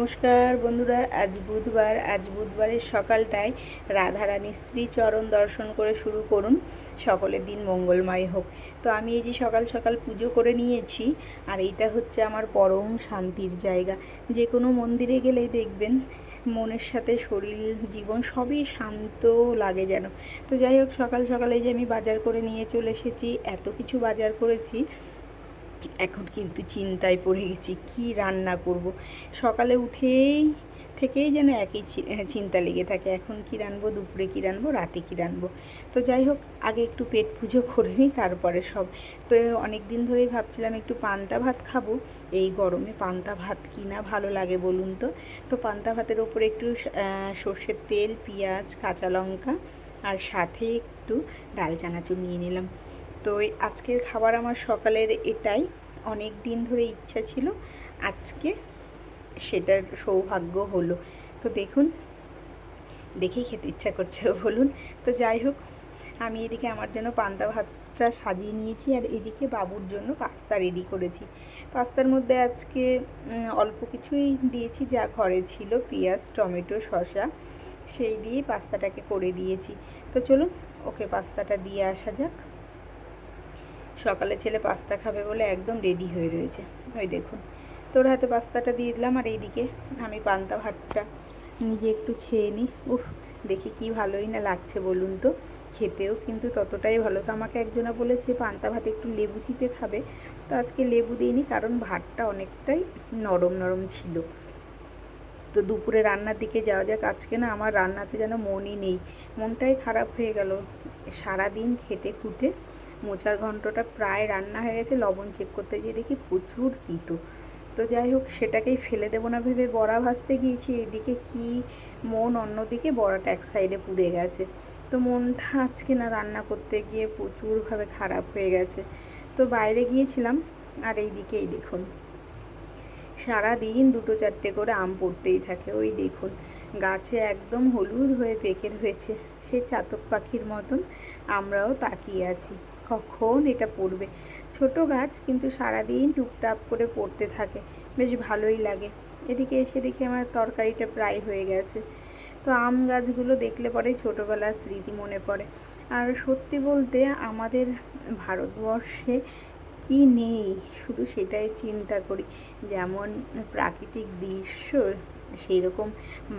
নমস্কার বন্ধুরা, আজ বুধবারের সকালটায় রাধারানীর শ্রীচরণ দর্শন করে শুরু করুন। সকলের দিন মঙ্গলময় হোক। তো আমি এই যে সকাল সকাল পুজো করে নিয়েছি, আর এইটা হচ্ছে আমার পরম শান্তির জায়গা। যে কোনো মন্দিরে গেলেই দেখবেন মনের সাথে শরীর জীবন সবই শান্ত লাগে যেন। তো যাই হোক, সকাল সকালে যে আমি বাজার করে নিয়ে চলে এসেছি, এত কিছু বাজার করেছি। এখন কিন্তু চিন্তায় পড়ে গেছি কি রান্না করব। সকালে থেকেই যেন একই চিন্তা লেগে থাকে, এখন কি রানবো, দুপুরে কি রানবো, রাতে কি রানবো। তো যাই হোক, আগে একটু পেট পুজো করে নিই, তারপরে সব। তো অনেক দিন ধরেই ভাবছিলাম একটু পান্তা ভাত খাবো। এই গরমে পান্তা ভাত কি না ভালো লাগে বলুন তো। তো পান্তা ভাতের ওপরে একটু সর্ষের তেল, পেঁয়াজ, কাঁচা লঙ্কা আর সাথে একটু ডাল চানাচুর নিয়ে নিলাম। তো আজকের খাবার আমার সকালের এটাই। অনেক দিন ধরে ইচ্ছা ছিল, আজকে সেটার সৌভাগ্য হলো। তো দেখুন, দেখেই খেতে ইচ্ছা করছে বলুন। তো যাই হোক, আমি এদিকে আমার জন্য পান্তা ভাতটা সাজিয়ে নিয়েছি, আর এদিকে বাবুর জন্য পাস্তা রেডি করেছি। পাস্তার মধ্যে আজকে অল্প কিছুই দিয়েছি, যা ঘরে ছিল, পেঁয়াজ, টমেটো, শসা, সেই দিয়েই পাস্তাটাকে করে দিয়েছি। তো চলুন ওকে পাস্তাটা দিয়ে আসা যাক। সকালে ছেলে পাস্তা খাবে বলে একদম রেডি হয়ে রয়েছে, ওই দেখুন। তোর হাতে পাস্তাটা দিয়ে দিলাম, আর এইদিকে আমি পান্তা ভাতটা নিজে একটু খেয়ে নিই। উফ, দেখি কি ভালোই না লাগছে বলুন তো। খেতেও কিন্তু ততটাই ভালো। তো আমাকে একজনা বলেছে পান্তা ভাতে একটু লেবু চিপে খাবে, তো আজকে লেবু দিইনি, কারণ ভাতটা অনেকটাই নরম নরম ছিল। তো দুপুরে রান্নার দিকে যাওয়া যাক। আজকে না আমার রান্নাতে যেন মনই নেই, মনটাই খারাপ হয়ে গেল। সারাদিন খেটে খুঁটে মোচার ঘন্টটা প্রায় রান্না হয়ে গেছে, লবণ চেক করতে গিয়ে দেখি প্রচুর তিতো। তো যাই হোক, সেটাকেই ফেলে দেবো না ভেবে বড়া ভাজতে গিয়েছি, এদিকে কি মন অন্যদিকে, বড়াটা এক সাইডে পুড়ে গেছে। তো মনটা আজকে না রান্না করতে গিয়ে প্রচুরভাবে খারাপ হয়ে গেছে। তো বাইরে গিয়েছিলাম, আর এইদিকেই দেখুন সারাদিন দুটো চারটে করে আম পড়তেই থাকে। ওই দেখুন গাছে একদম হলুদ হয়ে পেকে রয়েছে, সে চাতক পাখির মতন আমরাও তাকিয়ে আছি কখন এটা পড়বে। ছোট গাছ, কিন্তু সারাদিন টুপটাপ করে পড়তে থাকে, বেশ ভালোই লাগে। এদিকে এসে দেখি আমার তরকারিটা প্রায় হয়ে গেছে। তো আম গাছগুলো দেখলে পরে ছোটোবেলার স্মৃতি মনে পড়ে। আর সত্যি বলতে আমাদের ভারতবর্ষে কি নেই, শুধু সেটাই চিন্তা করি। যেমন প্রাকৃতিক দৃশ্য, সেই রকম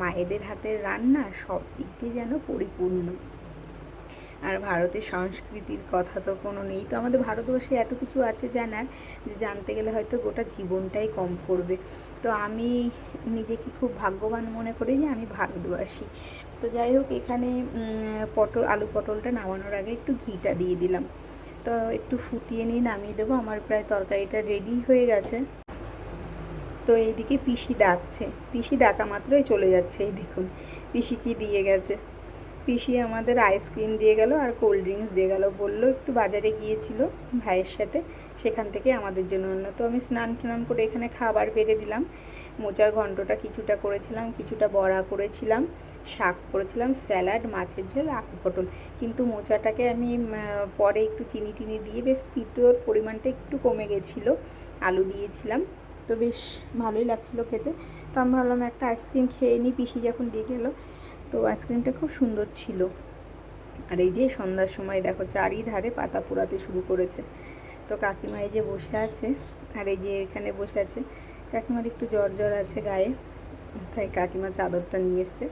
মায়েদের হাতের রান্না, সব দিক দিয়ে যেন পরিপূর্ণ। আর ভারতের সংস্কৃতির কথা তো কোনো নেই। তো আমাদের ভারতবর্ষে এত কিছু আছে জানার, যে জানতে গেলে হয়তো গোটা জীবনটাই কম পড়বে। তো আমি নিজেকে খুব ভাগ্যবান মনে করি যে আমি ভারতবাসী। তো যাই হোক, এখানে আলু পটলটা নামানোর আগে একটু ঘিটা দিয়ে দিলাম। তো একটু ফুটিয়ে নিয়ে নামিয়ে দেবো। আমার প্রায় তরকারিটা রেডি হয়ে গেছে। তো এইদিকে পিসি ডাকছে, পিসি ডাকা মাত্রই চলে যাচ্ছে। এই দেখুন পিসি কি দিয়ে গেছে। পিসি আমাদের আইসক্রিম দিয়ে গেল আর কোল্ড ড্রিঙ্কস দিয়ে গেল, বললো একটু বাজারে গিয়েছিল ভাইয়ের সাথে, সেখান থেকে আমাদের জন্য আনলো। তো আমি স্নান টান করে এখানে খাবার বেড়ে দিলাম। মোচার ঘন্টটা কিছুটা করেছিলাম, কিছুটা বড়া করেছিলাম, শাক করেছিলাম, স্যালাড, মাছের ঝোল, আলু পটল। কিন্তু মোচাটাকে আমি পরে একটু চিনি টিনি দিয়ে বেশ তিতোর পরিমাণটা একটু কমে গেছিলো, আলু দিয়েছিলাম। তো বেশ ভালোই লাগছিলো খেতে। তো আমি ভাবলাম একটা আইসক্রিম খেয়ে নিই, পিসি যখন দিয়ে গেলো। তো আইসক্রিমটা খুব সুন্দর ছিল। আর এই যে সন্ধ্যার সময় দেখো চারিধারে পাতা পোড়াতে শুরু করেছে। তো কাকিমা এই যে বসে আছে, আর এই যে এখানে বসে আছে। কাকিমার একটু জ্বর জ্বর আছে গায়ে, তাই কাকিমা চাদরটা নিয়ে এসছে।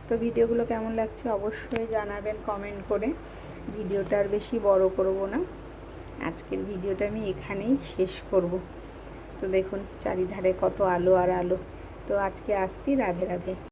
তো ভিডিওগুলো কেমন লাগছে অবশ্যই জানাবেন কমেন্ট করে। ভিডিওটা আর বেশি বড় করব না, আজকের ভিডিওটা আমি এখানেই শেষ করব। তো দেখুন চারিধারে কত আলো আর আলো। তো আজকে আসছি, রাধে রাধে।